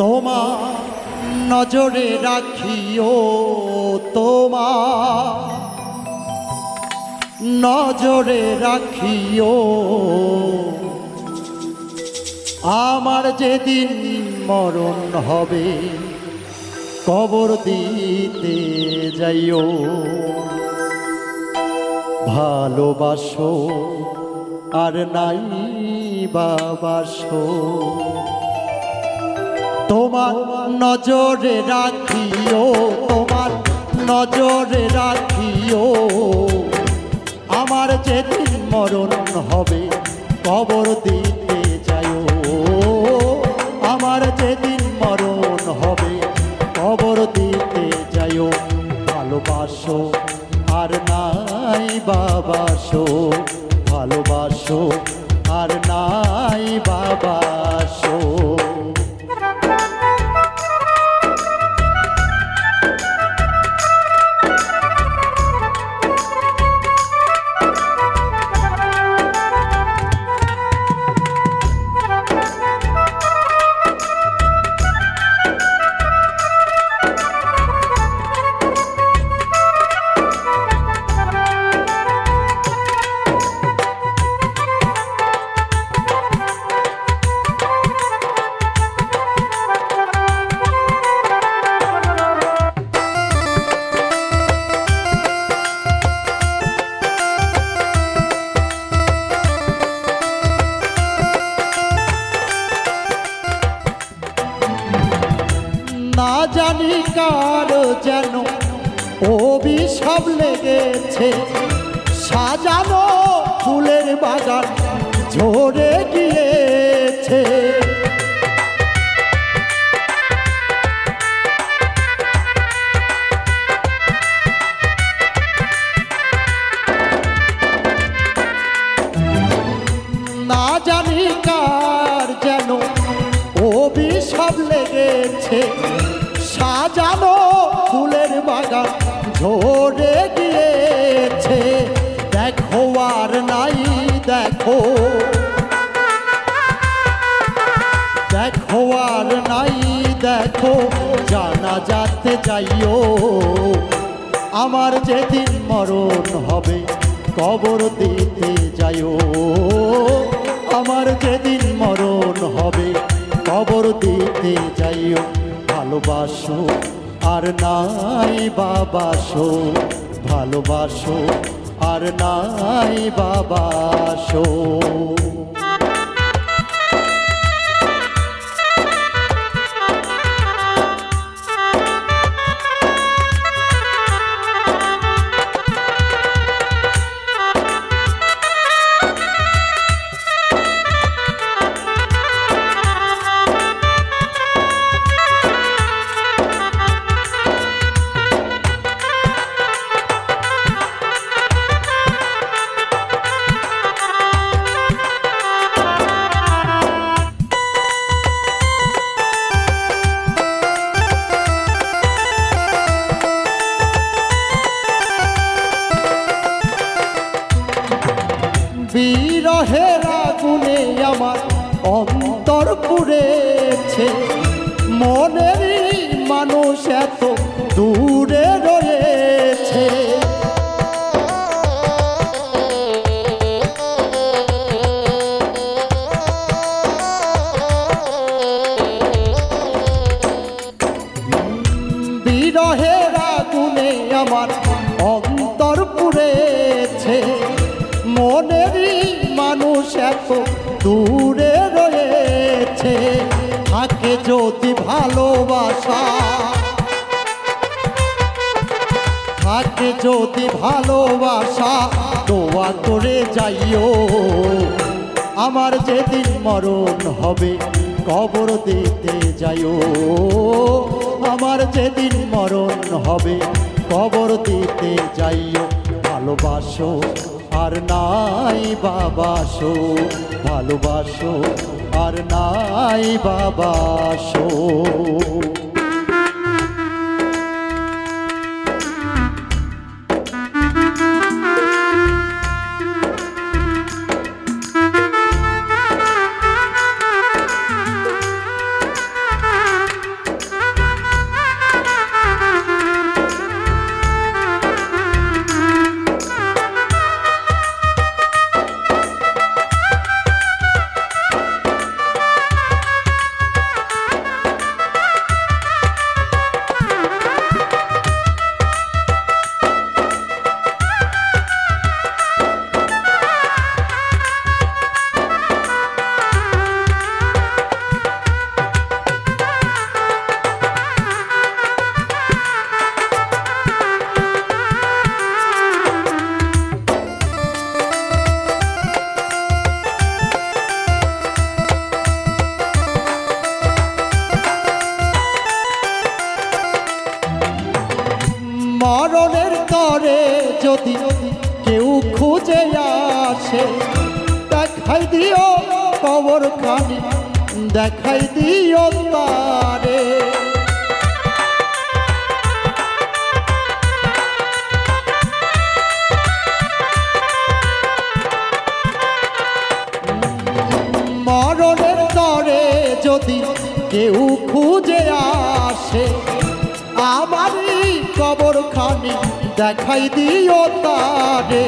তোমার নজরে রাখিও, তোমার নজরে রাখিও, আমার যেদিন মরণ হবে কবর দিতে যাইও। ভালোবাসো আর নাই বাবাসো, তোমার নজরে রাখিও, তোমার নজরে রাখিও, আমার যেদিন মরণ হবে কবর দিতে যাইও। আমার যেদিন মরণ হবে কবর দিতে যাইও। ভালোবাসো আর নাই বাবাসো, ভালোবাসো আর নাই বাবাসো। না জানি কার যেন অভিশাপ লেগেছে, সাজানো ফুলের বাগান ঝরে গিয়েছে। না জানি কার যেন অভিশাপ লেগেছে, সাজানো ফুলের বাগান ঝরে গিয়েছে। দেখো আর নাই দেখো, দেখো আর নাই দেখো, জানা যাতে যাইও। আমার যেদিন মরণ হবে কবর দিতে যাইও। আমার যেদিন মরণ হবে কবর দিতে যাইও। ভালোবাসো আর নাই বাবাসো, ভালোবাসো আর নাই বাবাসো। বিরহের আগুনে আমার অন্তর পুড়েছে, মনেরই মানুষ এত দূরে রয়েছে। বিরহের আগুনে আমার অন্তর পুড়েছে, মনেরই মানুষ এত দূরে রয়েছে। থাকে যদি ভালোবাসা, থাকে যদি ভালোবাসা, দোয়া করে যাইও। আমার যেদিন মরণ হবে কবর দিতে যাইও। আমার যেদিন মরণ হবে কবর দিতে যাইও। ভালোবাসো আর নাই বাবাসো, ভালোবাসো আর নাই বাবাসো। দিও কবর খানি দেখাই দিও তারে। মরণের তরে যদি কেউ খুঁজে আসে আমারই কবর খানি দেখাই দিও তারে।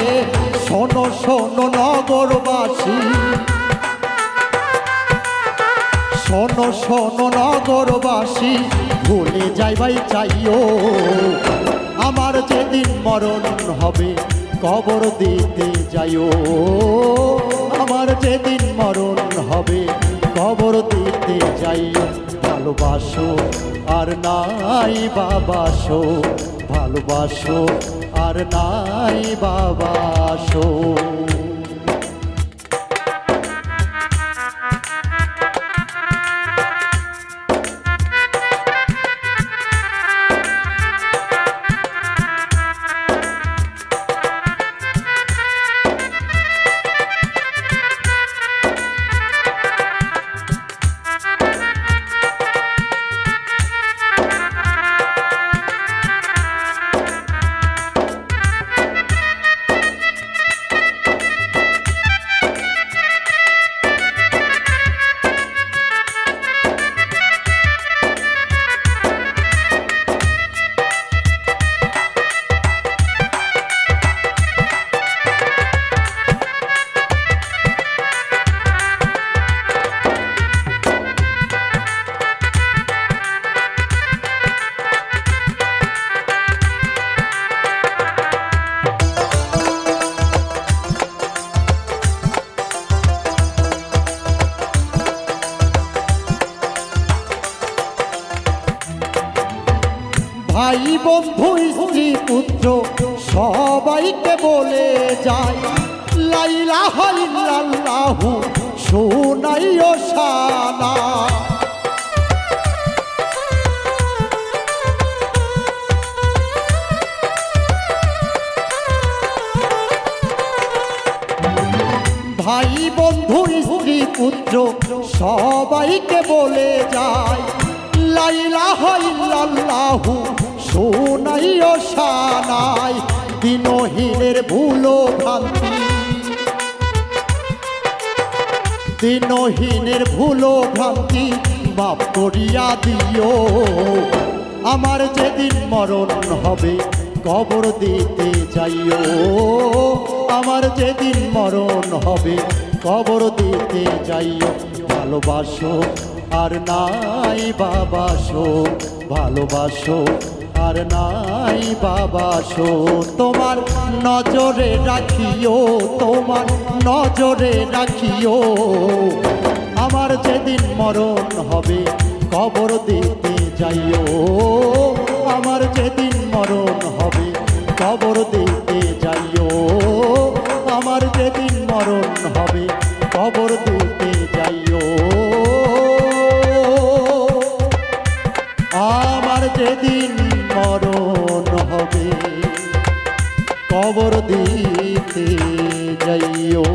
শোনো শোনো নগরবাসী, শোনো শোনো নগরবাসী, ভুলে যাইবাই চাইও আমার যেদিন মরণ হবে কবর দিতে যাইও। আমার যেদিন মরণ হবে কবর দিতে যাইও। ভালোবাসো আর নাই বাবাসো, ভালোবাসো আর নাই বাবাসো। ভাই বন্ধু স্ত্রী পুত্র সবাইকে বলে যায় লা ইলাহা ইল্লাল্লাহু শোনাইও শানা। ভাই বন্ধু স্ত্রী পুত্র সবাইকে বলে যায় লা ইলাহা ইল্লাল্লাহু শোনাইও শানাই। দিনহীনের ভুলো ভ্রান্তি, দিনহীনের ভুলো ভ্রান্তি মাফ করিয়া দিও। আমার যেদিন মরণ হবে কবর দিতে যাইও। আমার যেদিন মরণ হবে কবর দিতে যাইও। ভালোবাসো আর নাই বাবাসো, ভালোবাসো আর নাই বাবাসো। তোমার নজরে রাখিও, তোমার নজরে রাখিও। আমার যেদিন মরণ হবে কবর দিতে যাইও। আমার যেদিন মরণ হবে কবর দিতে যাইও। আমার যেদিন মরণ হবে কবর দিতে যাইও। আমার যেদিন মরণ হবে কবর দিতে যাইও।